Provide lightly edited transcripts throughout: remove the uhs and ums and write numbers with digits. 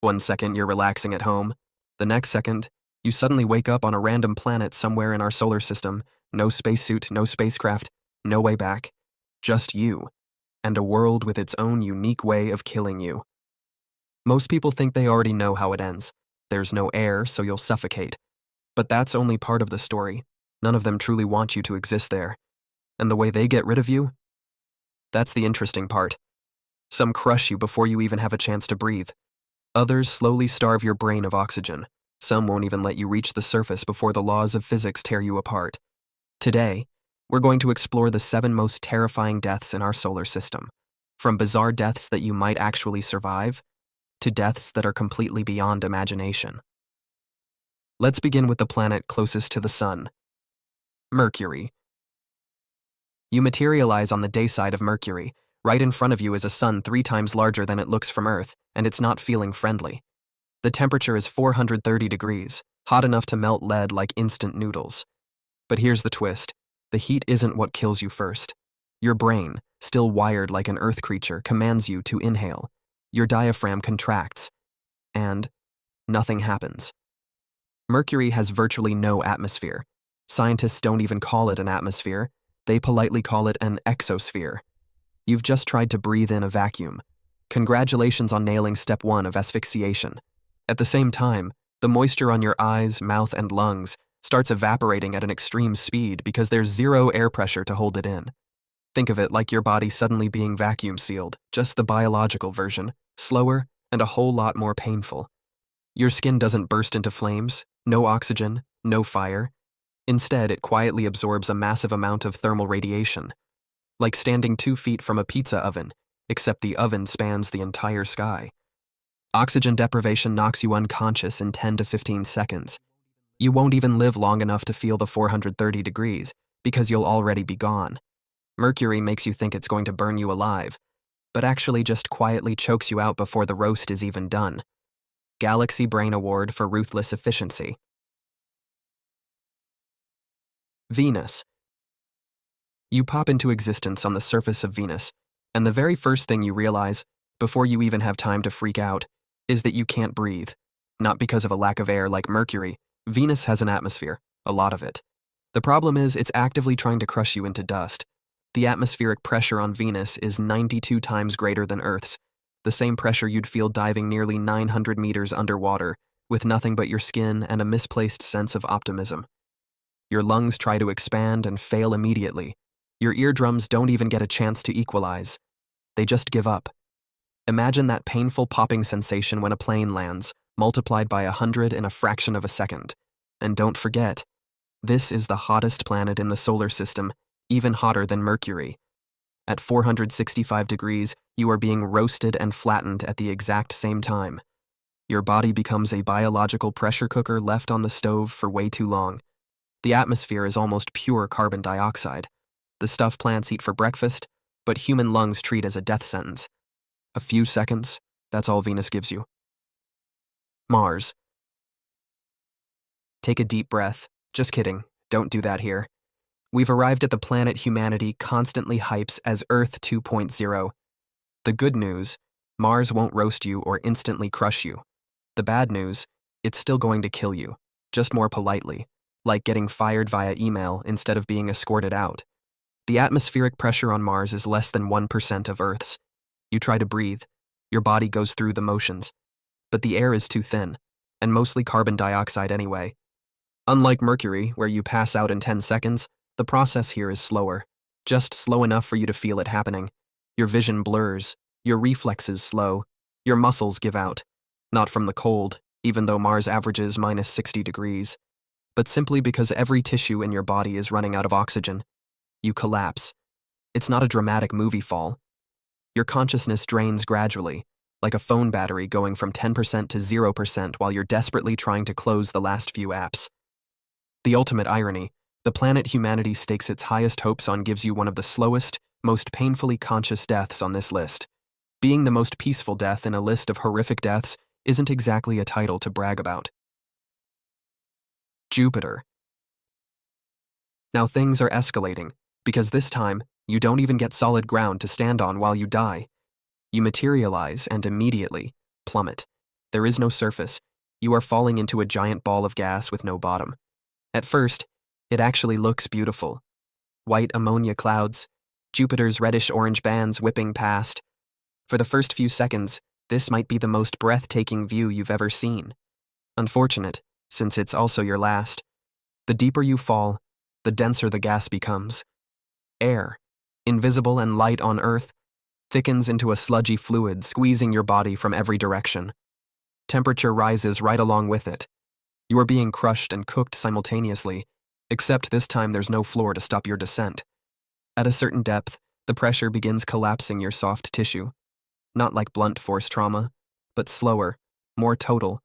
One second, you're relaxing at home. The next second, you suddenly wake up on a random planet somewhere in our solar system. No spacesuit, no spacecraft, no way back. Just you, and a world with its own unique way of killing you. Most people think they already know how it ends. There's no air, so you'll suffocate. But that's only part of the story. None of them truly want you to exist there. And the way they get rid of you? That's the interesting part. Some crush you before you even have a chance to breathe. Others slowly starve your brain of oxygen. Some won't even let you reach the surface before the laws of physics tear you apart. Today, we're going to explore the 7 most terrifying deaths in our solar system. From bizarre deaths that you might actually survive, to deaths that are completely beyond imagination. Let's begin with the planet closest to the Sun, Mercury. You materialize on the day side of Mercury. Right in front of you is a sun 3 times larger than it looks from Earth, and it's not feeling friendly. The temperature is 430 degrees, hot enough to melt lead like instant noodles. But here's the twist. The heat isn't what kills you first. Your brain, still wired like an Earth creature, commands you to inhale. Your diaphragm contracts, and nothing happens. Mercury has virtually no atmosphere. Scientists don't even call it an atmosphere. They politely call it an exosphere. You've just tried to breathe in a vacuum. Congratulations on nailing step 1 of asphyxiation. At the same time, the moisture on your eyes, mouth, and lungs starts evaporating at an extreme speed because there's zero air pressure to hold it in. Think of it like your body suddenly being vacuum sealed, just the biological version, slower and a whole lot more painful. Your skin doesn't burst into flames, no oxygen, no fire. Instead, it quietly absorbs a massive amount of thermal radiation, like standing 2 feet from a pizza oven, except the oven spans the entire sky. Oxygen deprivation knocks you unconscious in 10 to 15 seconds. You won't even live long enough to feel the 430 degrees, because you'll already be gone. Mercury makes you think it's going to burn you alive, but actually just quietly chokes you out before the roast is even done. Galaxy Brain Award for ruthless efficiency. Venus. You pop into existence on the surface of Venus, and the very first thing you realize, before you even have time to freak out, is that you can't breathe. Not because of a lack of air like Mercury. Venus has an atmosphere, a lot of it. The problem is it's actively trying to crush you into dust. The atmospheric pressure on Venus is 92 times greater than Earth's, the same pressure you'd feel diving nearly 900 meters underwater, with nothing but your skin and a misplaced sense of optimism. Your lungs try to expand and fail immediately. Your eardrums don't even get a chance to equalize. They just give up. Imagine that painful popping sensation when a plane lands, multiplied by 100 in a fraction of a second. And don't forget, this is the hottest planet in the solar system, even hotter than Mercury. At 465 degrees, you are being roasted and flattened at the exact same time. Your body becomes a biological pressure cooker left on the stove for way too long. The atmosphere is almost pure carbon dioxide, the stuff plants eat for breakfast, but human lungs treat as a death sentence. A few seconds, that's all Venus gives you. Mars. Take a deep breath. Just kidding, don't do that here. We've arrived at the planet humanity constantly hypes as Earth 2.0. The good news, Mars won't roast you or instantly crush you. The bad news, it's still going to kill you, just more politely, like getting fired via email instead of being escorted out. The atmospheric pressure on Mars is less than 1% of Earth's. You try to breathe, your body goes through the motions, but the air is too thin, and mostly carbon dioxide anyway. Unlike Mercury, where you pass out in 10 seconds, the process here is slower, just slow enough for you to feel it happening. Your vision blurs, your reflexes slow, your muscles give out. Not from the cold, even though Mars averages minus 60 degrees, but simply because every tissue in your body is running out of oxygen. You collapse. It's not a dramatic movie fall. Your consciousness drains gradually, like a phone battery going from 10% to 0% while you're desperately trying to close the last few apps. The ultimate irony, the planet humanity stakes its highest hopes on gives you one of the slowest, most painfully conscious deaths on this list. Being the most peaceful death in a list of horrific deaths isn't exactly a title to brag about. Jupiter. Now things are escalating, because this time, you don't even get solid ground to stand on while you die. You materialize and immediately plummet. There is no surface. You are falling into a giant ball of gas with no bottom. At first, it actually looks beautiful. White ammonia clouds, Jupiter's reddish-orange bands whipping past. For the first few seconds, this might be the most breathtaking view you've ever seen. Unfortunate, since it's also your last. The deeper you fall, the denser the gas becomes. Air, invisible and light on Earth, thickens into a sludgy fluid squeezing your body from every direction. Temperature rises right along with it. You are being crushed and cooked simultaneously, except this time there's no floor to stop your descent. At a certain depth, the pressure begins collapsing your soft tissue. Not like blunt force trauma, but slower, more total,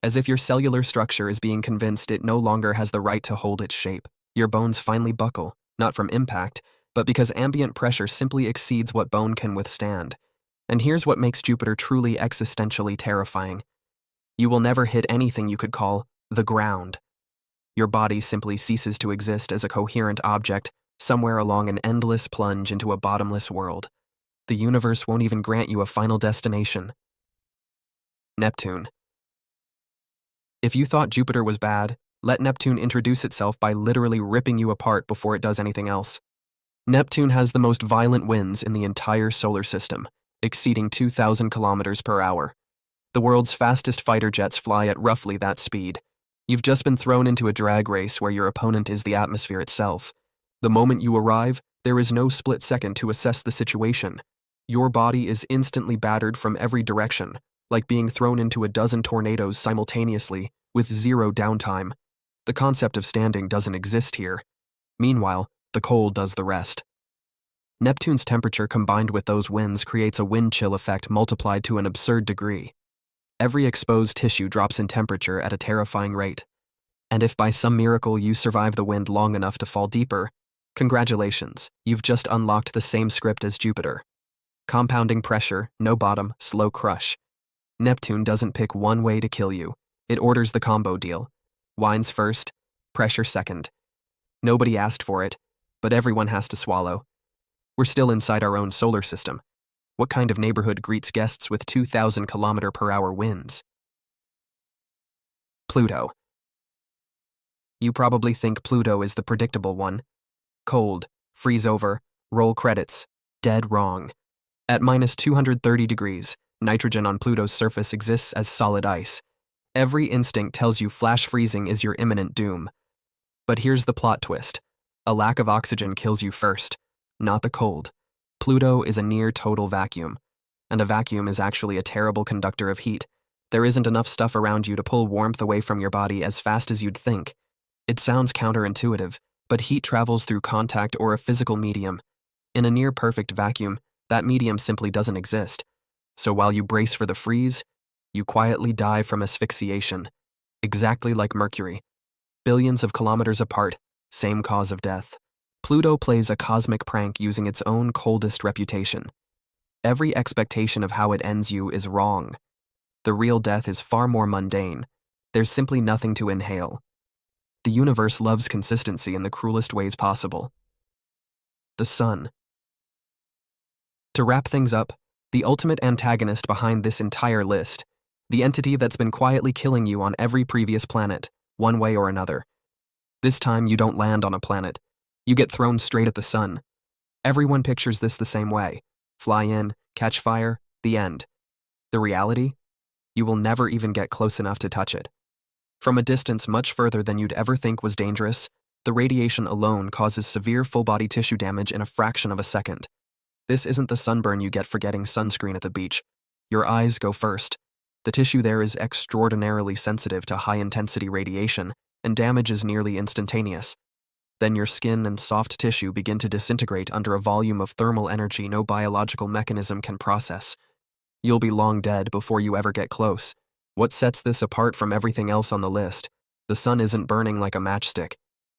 as if your cellular structure is being convinced it no longer has the right to hold its shape. Your bones finally buckle, not from impact, but because ambient pressure simply exceeds what bone can withstand. And here's what makes Jupiter truly existentially terrifying. You will never hit anything you could call the ground. Your body simply ceases to exist as a coherent object somewhere along an endless plunge into a bottomless world. The universe won't even grant you a final destination. Neptune. If you thought Jupiter was bad, let Neptune introduce itself by literally ripping you apart before it does anything else. Neptune has the most violent winds in the entire solar system, exceeding 2,000 kilometers per hour. The world's fastest fighter jets fly at roughly that speed. You've just been thrown into a drag race where your opponent is the atmosphere itself. The moment you arrive, there is no split second to assess the situation. Your body is instantly battered from every direction, like being thrown into a dozen tornadoes simultaneously, with zero downtime. The concept of standing doesn't exist here. Meanwhile, the cold does the rest. Neptune's temperature combined with those winds creates a wind chill effect multiplied to an absurd degree. Every exposed tissue drops in temperature at a terrifying rate. And if by some miracle you survive the wind long enough to fall deeper, congratulations, you've just unlocked the same script as Jupiter. Compounding pressure, no bottom, slow crush. Neptune doesn't pick one way to kill you. It orders the combo deal. Wines first, pressure second. Nobody asked for it, but everyone has to swallow. We're still inside our own solar system. What kind of neighborhood greets guests with 2,000 km/h winds? Pluto. You probably think Pluto is the predictable one. Cold, freeze over, roll credits. Dead wrong. At minus 230 degrees, nitrogen on Pluto's surface exists as solid ice. Every instinct tells you flash freezing is your imminent doom. But here's the plot twist. A lack of oxygen kills you first, not the cold. Pluto is a near-total vacuum, and a vacuum is actually a terrible conductor of heat. There isn't enough stuff around you to pull warmth away from your body as fast as you'd think. It sounds counterintuitive, but heat travels through contact or a physical medium. In a near-perfect vacuum, that medium simply doesn't exist. So while you brace for the freeze, you quietly die from asphyxiation, exactly like Mercury. Billions of kilometers apart, same cause of death. Pluto plays a cosmic prank using its own coldest reputation. Every expectation of how it ends you is wrong. The real death is far more mundane. There's simply nothing to inhale. The universe loves consistency in the cruelest ways possible. The Sun. To wrap things up, the ultimate antagonist behind this entire list, the entity that's been quietly killing you on every previous planet, one way or another. This time you don't land on a planet. You get thrown straight at the sun. Everyone pictures this the same way. Fly in, catch fire, the end. The reality? You will never even get close enough to touch it. From a distance much further than you'd ever think was dangerous, the radiation alone causes severe full-body tissue damage in a fraction of a second. This isn't the sunburn you get for getting sunscreen at the beach. Your eyes go first. The tissue there is extraordinarily sensitive to high-intensity radiation, and damage is nearly instantaneous. Then your skin and soft tissue begin to disintegrate under a volume of thermal energy no biological mechanism can process. You'll be long dead before you ever get close. What sets this apart from everything else on the list? The sun isn't burning like a matchstick.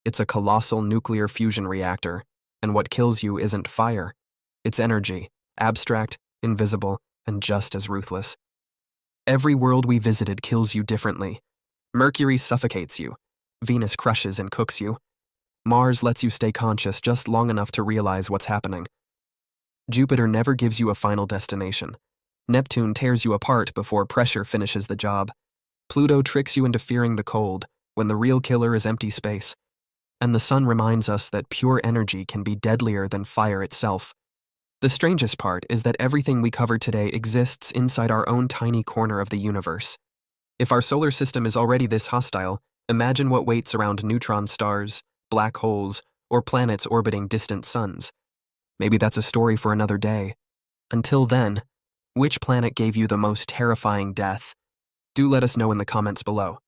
It's a colossal nuclear fusion reactor, and what kills you isn't fire. It's energy, abstract, invisible, and just as ruthless. Every world we visited kills you differently. Mercury suffocates you. Venus crushes and cooks you. Mars lets you stay conscious just long enough to realize what's happening. Jupiter never gives you a final destination. Neptune tears you apart before pressure finishes the job. Pluto tricks you into fearing the cold, when the real killer is empty space. And the sun reminds us that pure energy can be deadlier than fire itself. The strangest part is that everything we cover today exists inside our own tiny corner of the universe. If our solar system is already this hostile, imagine what waits around neutron stars, black holes, or planets orbiting distant suns. Maybe that's a story for another day. Until then, which planet gave you the most terrifying death? Do let us know in the comments below.